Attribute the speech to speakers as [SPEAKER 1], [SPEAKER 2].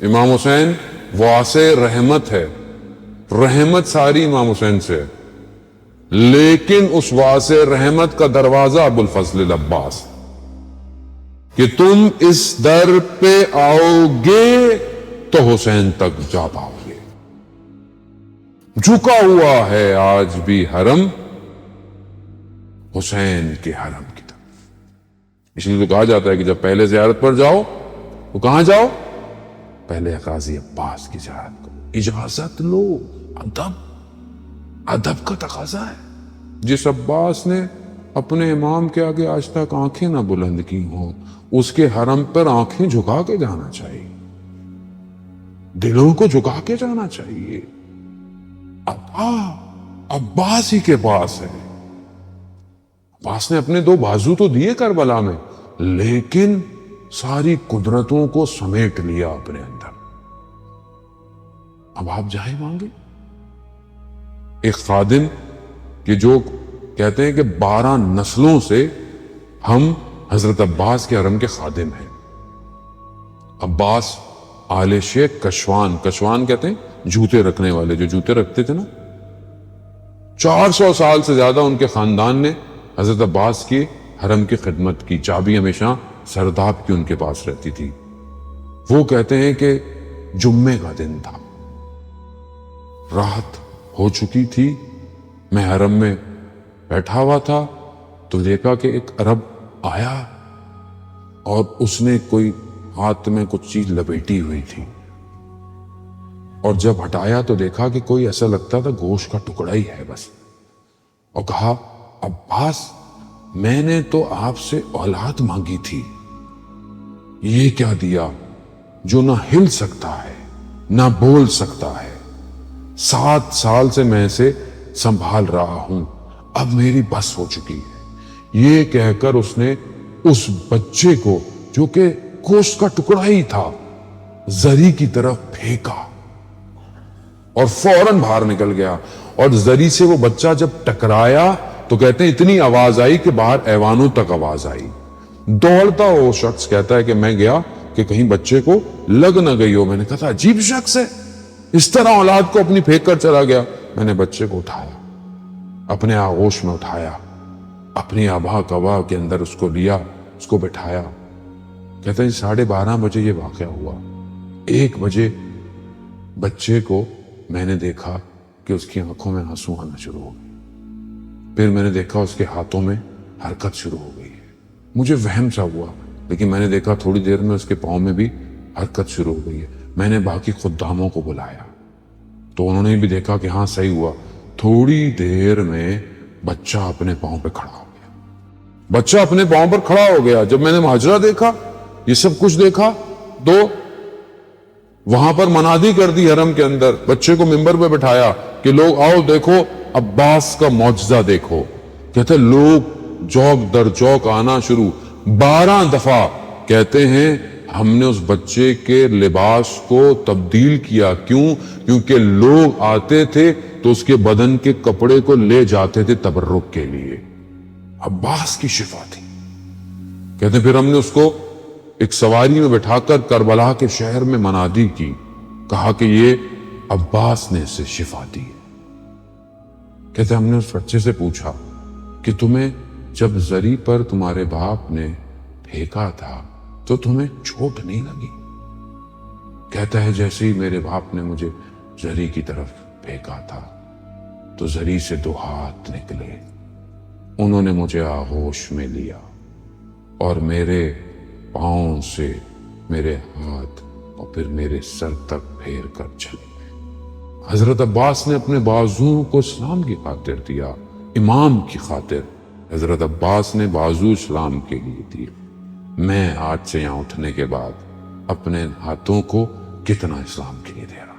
[SPEAKER 1] امام حسین واسع رحمت ہے، رحمت ساری امام حسین سے ہے، لیکن اس واسع رحمت کا دروازہ ابوالفضل العباس، کہ تم اس در پہ آؤ گے تو حسین تک جا پاؤ گے۔ جھکا ہوا ہے آج بھی حرم حسین کے حرم کی طرف۔ اس لیے تو کہا جاتا ہے کہ جب پہلے زیارت پر جاؤ تو کہاں جاؤ؟ پہلے قاضی عباس کی زیارت کرو، اجازت لو، ادب کا تقاضا ہے۔ جس عباس نے اپنے امام کے آگے آج تک آنکھیں نہ بلند کی ہوں، اس کے حرم پر آنکھیں جھکا کے جانا چاہیے، دلوں کو جھکا کے جانا چاہیے۔ عباس ہی کے پاس ہے۔ عباس نے اپنے دو بازو تو دیے کربلا میں، لیکن ساری قدرتوں کو سمیٹ لیا اپنے اندر۔ اب آپ جائیں مانگے ایک خادم کہ جو کہتے ہیں کہ 12 نسلوں سے ہم حضرت عباس کے حرم کے خادم ہیں۔ عباس آل شیخ کشوان، کشوان کہتے ہیں جوتے رکھنے والے، جو جوتے رکھتے تھے نا، 400 سال سے زیادہ ان کے خاندان نے حضرت عباس کی حرم کی خدمت کی، چابی ہمیشہ سرداب کی ان کے پاس رہتی تھی۔ وہ کہتے ہیں کہ جمعے کا دن تھا، رات ہو چکی تھی، میں حرم میں بیٹھا ہوا تھا تو دیکھا کہ ایک عرب آیا اور اس نے کوئی ہاتھ میں کچھ چیز لپیٹی ہوئی تھی، اور جب ہٹایا تو دیکھا کہ کوئی ایسا لگتا تھا گوشت کا ٹکڑا ہی ہے بس، اور کہا عباس میں نے تو آپ سے اولاد مانگی تھی، یہ کیا دیا جو نہ ہل سکتا ہے نہ بول سکتا ہے، 7 سال سے میں اسے سنبھال رہا ہوں، اب میری بس ہو چکی ہے۔ یہ کہہ کر اس نے اس بچے کو جو کہ گوشت کا ٹکڑا ہی تھا زری کی طرف پھینکا اور فوراً باہر نکل گیا، اور زری سے وہ بچہ جب ٹکرایا تو کہتے ہیں اتنی آواز آئی کہ باہر ایوانوں تک آواز آئی۔ دوڑتا وہ شخص کہتا ہے کہ میں گیا کہ کہیں بچے کو لگ نہ گئی ہو، میں نے کہا تھا عجیب شخص ہے، اس طرح اولاد کو اپنی پھینک کر چلا گیا۔ میں نے بچے کو اٹھایا، اپنے آغوش میں اٹھایا، اپنی آبا کبا کے اندر اس کو لیا، اس کو بٹھایا۔ کہتا ہے 12:30 بجے یہ واقعہ ہوا۔ 1 بجے بچے کو میں نے دیکھا کہ اس کی آنکھوں میں آنسو آنا شروع ہو گئے، پھر میں نے دیکھا اس کے ہاتھوں میں حرکت شروع ہو گئی ہے۔ مجھے وہم سا ہوا، لیکن میں نے دیکھا تھوڑی دیر میں اس کے پاؤں میں بھی حرکت شروع ہو گئی ہے۔ میں نے باقی خداموں کو بلایا تو انہوں نے بھی دیکھا کہ ہاں صحیح ہوا۔ تھوڑی دیر میں بچہ اپنے پاؤں پہ کھڑا ہو گیا، بچہ اپنے پاؤں پر کھڑا ہو گیا۔ جب میں نے ماجرا دیکھا، یہ سب کچھ دیکھا، تو وہاں پر منادی کر دی حرم کے اندر، بچے کو ممبر پہ بٹھایا کہ لوگ آؤ دیکھو عباس کا معجزہ دیکھو۔ کہتے لوگ چوک در چوک آنا شروع، 12 دفعہ کہتے ہیں ہم نے اس بچے کے لباس کو تبدیل کیا۔ کیوں؟ کیونکہ لوگ آتے تھے تو اس کے بدن کے کپڑے کو لے جاتے تھے تبرک کے لیے۔ عباس کی شفا تھی۔ کہتے ہیں پھر ہم نے اس کو ایک سواری میں بٹھا کر کربلا کے شہر میں منادی کی، کہا کہ یہ عباس نے اسے شفا دی۔ کہتے ہم نے اس بچے سے پوچھا کہ تمہیں جب زری پر تمہارے باپ نے پھینکا تھا تو تمہیں چوٹ نہیں لگی؟ کہتا ہے جیسے ہی میرے باپ نے مجھے زری کی طرف پھینکا تھا تو زری سے 2 ہاتھ نکلے، انہوں نے مجھے آغوش میں لیا اور میرے پاؤں سے میرے ہاتھ اور پھر میرے سر تک پھیر کر چلے گئے۔ حضرت عباس نے اپنے بازوؤں کو اسلام کی خاطر دیا، امام کی خاطر۔ حضرت عباس نے بازو اسلام کے لیے دی۔ میں آج سے یہاں اٹھنے کے بعد اپنے ہاتھوں کو کتنا اسلام کے لیے دے رہا